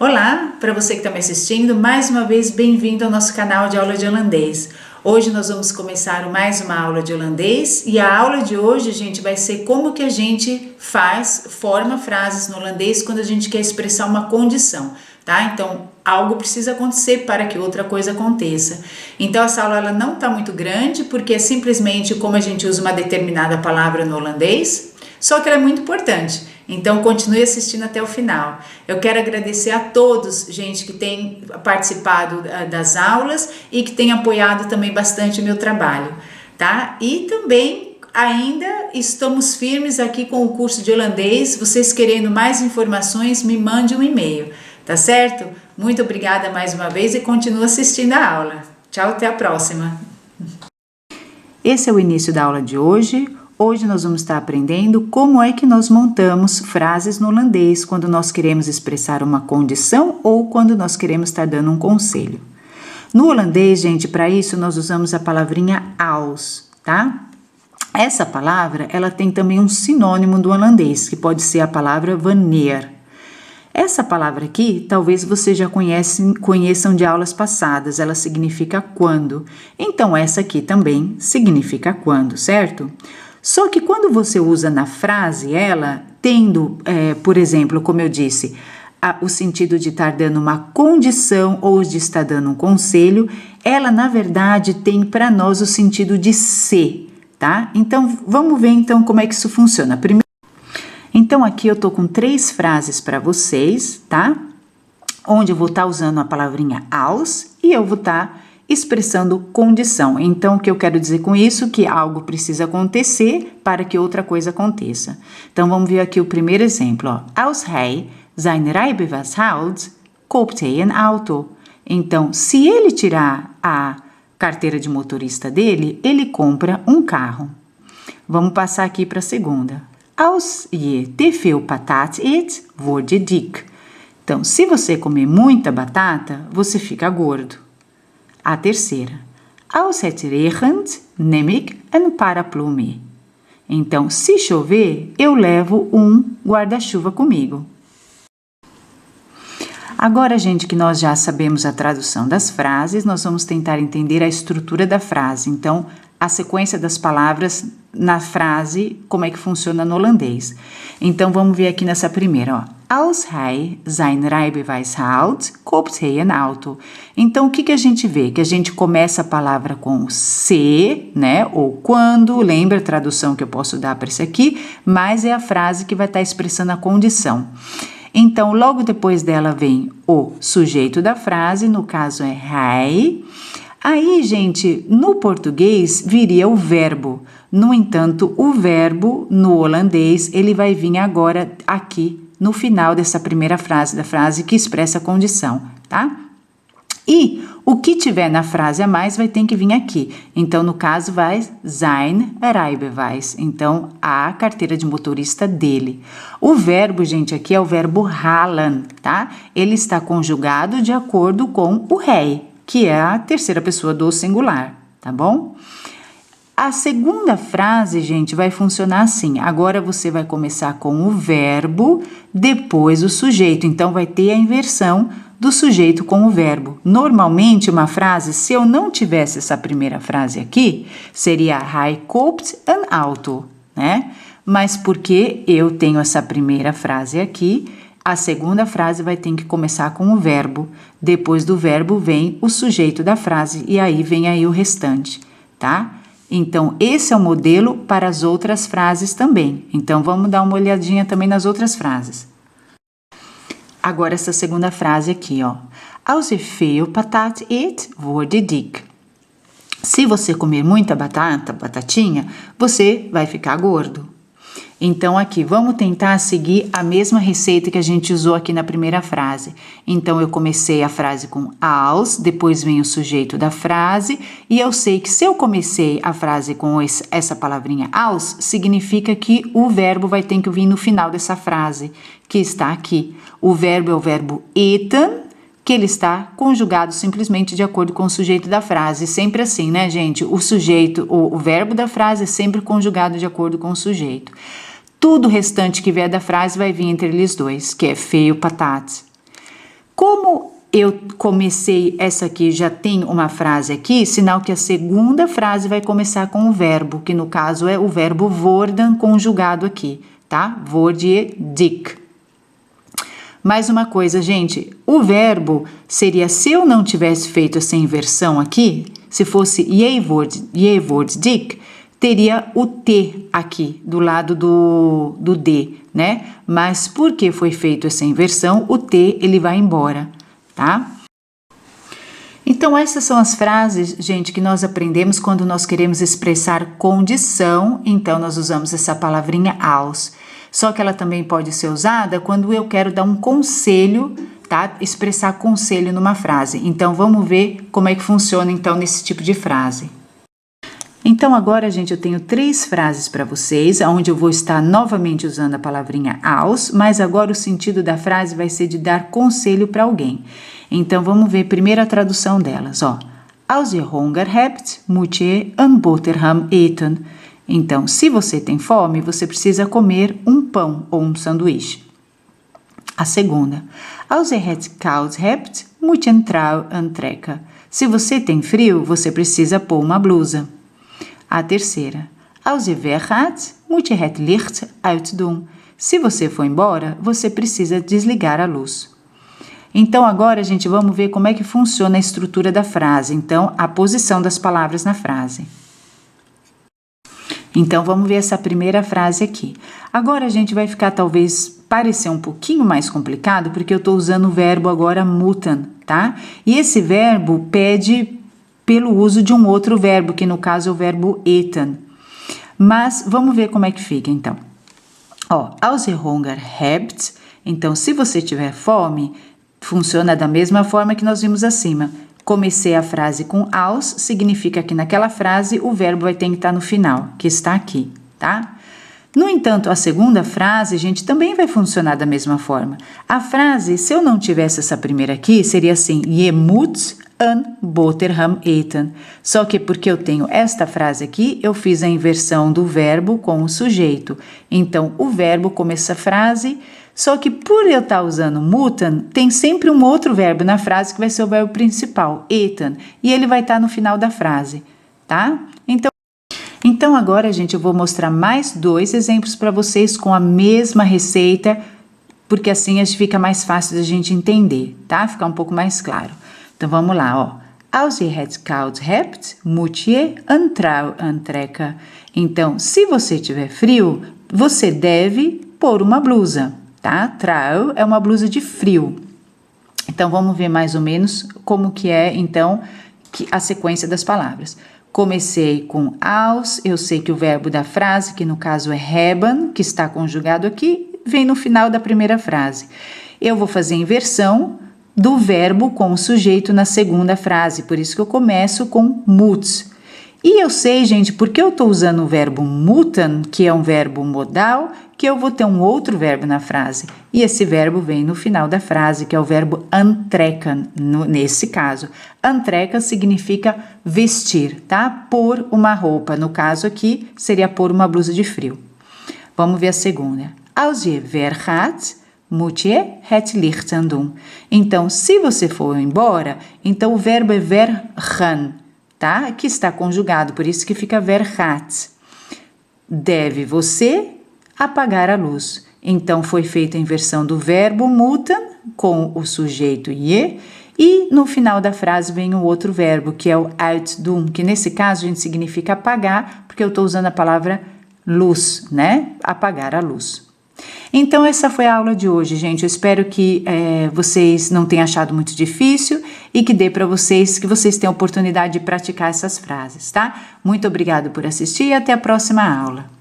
Olá, para você que está me assistindo, mais uma vez bem-vindo ao nosso canal de aula de holandês. Hoje nós vamos começar mais uma aula de holandês e a aula de hoje, gente, vai ser como que a gente forma frases no holandês quando a gente quer expressar uma condição, tá? Então, algo precisa acontecer para que outra coisa aconteça. Então, essa aula ela não está muito grande porque é simplesmente como a gente usa uma determinada palavra no holandês, só que ela é muito importante. Então, continue assistindo até o final. Eu quero agradecer a todos, gente, que tem participado das aulas e que tem apoiado também bastante o meu trabalho, tá? E também, ainda estamos firmes aqui com o curso de holandês. Vocês querendo mais informações, me mande um e-mail, tá certo? Muito obrigada mais uma vez e continue assistindo a aula. Tchau, até a próxima. Esse é o início da aula de hoje. Hoje nós vamos estar aprendendo como é que nós montamos frases no holandês quando nós queremos expressar uma condição ou quando nós queremos estar dando um conselho. No holandês, gente, para isso nós usamos a palavrinha als, tá? Essa palavra, ela tem também um sinônimo do holandês, que pode ser a palavra wanneer. Essa palavra aqui, talvez vocês já conheçam de aulas passadas, ela significa quando. Então, essa aqui também significa quando, certo? Só que quando você usa na frase ela, tendo, por exemplo, como eu disse, o sentido de estar dando uma condição ou de estar dando um conselho, ela na verdade tem para nós o sentido de ser, tá? Então vamos ver então como é que isso funciona. Então aqui eu tô com 3 frases para vocês, tá? Onde eu vou estar usando a palavrinha als e eu vou estar expressando condição. Então, o que eu quero dizer com isso? Que algo precisa acontecer para que outra coisa aconteça. Então, vamos ver aqui o primeiro exemplo. Ó. Als hij zijn rijbewijs houdt, koopt hij een auto. Então, se ele tirar a carteira de motorista dele, ele compra um carro. Vamos passar aqui para a segunda. Als je te veel patat eet, word je dik. Então, se você comer muita batata, você fica gordo. A terceira. Als het regent, neem ik een paraplu mee. Então, se chover, eu levo um guarda-chuva comigo. Agora, gente, que nós já sabemos a tradução das frases, nós vamos tentar entender a estrutura da frase. Então, a sequência das palavras na frase, como é que funciona no holandês. Então, vamos ver aqui nessa primeira, ó. Als hij zijn rijbewijs haalt, koopt hij een auto. Então, o que a gente vê? Que a gente começa a palavra com se, né? Ou quando, lembra a tradução que eu posso dar para isso aqui, mas é a frase que vai estar expressando a condição. Então, logo depois dela vem o sujeito da frase, no caso é hij. Aí, gente, no português viria o verbo. No entanto, o verbo no holandês, ele vai vir agora aqui no final dessa primeira frase, da frase que expressa a condição, tá? E o que tiver na frase a mais vai ter que vir aqui. Então, no caso, vai zijn rijbewijs. Então, a carteira de motorista dele. O verbo, gente, aqui é o verbo halen, tá? Ele está conjugado de acordo com o hij, que é a terceira pessoa do singular, tá bom? A segunda frase, gente, vai funcionar assim. Agora você vai começar com o verbo, depois o sujeito. Então, vai ter a inversão do sujeito com o verbo. Normalmente, uma frase, se eu não tivesse essa primeira frase aqui, seria hij koopt een auto, né? Mas porque eu tenho essa primeira frase aqui, a segunda frase vai ter que começar com o verbo. Depois do verbo vem o sujeito da frase e aí vem aí o restante, tá? Então, esse é o modelo para as outras frases também. Então, vamos dar uma olhadinha também nas outras frases. Agora, essa segunda frase aqui, ó. Als je veel patat eet, word je dik. Se você comer muita batatinha, você vai ficar gordo. Então, aqui, vamos tentar seguir a mesma receita que a gente usou aqui na primeira frase. Então, eu comecei a frase com als, depois vem o sujeito da frase, e eu sei que se eu comecei a frase com essa palavrinha als, significa que o verbo vai ter que vir no final dessa frase, que está aqui. O verbo é o verbo eten, que ele está conjugado simplesmente de acordo com o sujeito da frase. Sempre assim, né, gente? O sujeito, o verbo da frase é sempre conjugado de acordo com o sujeito. Tudo o restante que vier da frase vai vir entre eles dois, que é feio, patat. Como eu comecei essa aqui, já tem uma frase aqui, sinal que a segunda frase vai começar com o verbo, que no caso é o verbo worden conjugado aqui, tá? Word dik. Mais uma coisa, gente, o verbo seria, se eu não tivesse feito essa inversão aqui, se fosse je wordt dik, teria o T aqui, do lado do D, né? Mas porque foi feito essa inversão, o T, ele vai embora, tá? Então, essas são as frases, gente, que nós aprendemos quando nós queremos expressar condição, então nós usamos essa palavrinha als. Só que ela também pode ser usada quando eu quero dar um conselho, tá? Expressar conselho numa frase. Então, vamos ver como é que funciona, então, nesse tipo de frase. Então, agora, gente, eu tenho 3 frases para vocês, onde eu vou estar novamente usando a palavrinha als, mas agora o sentido da frase vai ser de dar conselho para alguém. Então, vamos ver primeiro a tradução delas, ó. Als je honger hebt, moet je een boterham eten. Então, se você tem fome, você precisa comer um pão ou um sanduíche. A segunda. Als je het koud hebt, moet je een trui aantrekken. Se você tem frio, você precisa pôr uma blusa. A terceira. Als je weggaat, moet je het licht uitdoen. Se você for embora, você precisa desligar a luz. Então, agora, gente, vamos ver como é que funciona a estrutura da frase. Então, a posição das palavras na frase. Então, vamos ver essa primeira frase aqui. Agora, a gente vai ficar, talvez, parecer um pouquinho mais complicado, porque eu estou usando o verbo agora moeten, tá? E esse verbo pede pelo uso de um outro verbo, que no caso é o verbo eten. Mas, vamos ver como é que fica, então. Ó, als je honger hebt, então, se você tiver fome, funciona da mesma forma que nós vimos acima. Comecei a frase com als, significa que naquela frase o verbo vai ter que estar no final, que está aqui, tá? No entanto, a segunda frase, gente, também vai funcionar da mesma forma. A frase, se eu não tivesse essa primeira aqui, seria assim, je moet een boterham eten. Só que porque eu tenho esta frase aqui, eu fiz a inversão do verbo com o sujeito. Então, o verbo começa a frase. Só que por eu estar usando moeten, tem sempre um outro verbo na frase que vai ser o verbo principal, eten, e ele vai estar no final da frase, tá? Então agora, gente, eu vou mostrar mais 2 exemplos para vocês com a mesma receita, porque assim fica mais fácil da gente entender, tá? Ficar um pouco mais claro. Então vamos lá, ó. Als je het koud hebt, moet je een trui aantrekken. Então, se você tiver frio, você deve pôr uma blusa. Tá? Trau é uma blusa de frio. Então, vamos ver mais ou menos como que é, então, a sequência das palavras. Comecei com als, eu sei que o verbo da frase, que no caso é hebben, que está conjugado aqui, vem no final da primeira frase. Eu vou fazer a inversão do verbo com o sujeito na segunda frase, por isso que eu começo com moet. E eu sei, gente, porque eu estou usando o verbo moeten, que é um verbo modal, que eu vou ter um outro verbo na frase. E esse verbo vem no final da frase, que é o verbo aantrekken, nesse caso. Aantrekken significa vestir, tá? Pôr uma roupa. No caso aqui, seria pôr uma blusa de frio. Vamos ver a segunda. Als je weggaat, moet je het licht aandoen. Então, se você for embora, então o verbo é vergaan, tá? Que está conjugado, por isso que fica vergaat. Deve você apagar a luz. Então, foi feita a inversão do verbo moeten com o sujeito je e no final da frase vem o outro verbo, que é o uitdoen, que nesse caso, a gente significa apagar, porque eu estou usando a palavra luz, né? Apagar a luz. Então, essa foi a aula de hoje, gente. Eu espero que vocês não tenham achado muito difícil e que dê para vocês, que vocês tenham a oportunidade de praticar essas frases, tá? Muito obrigado por assistir e até a próxima aula.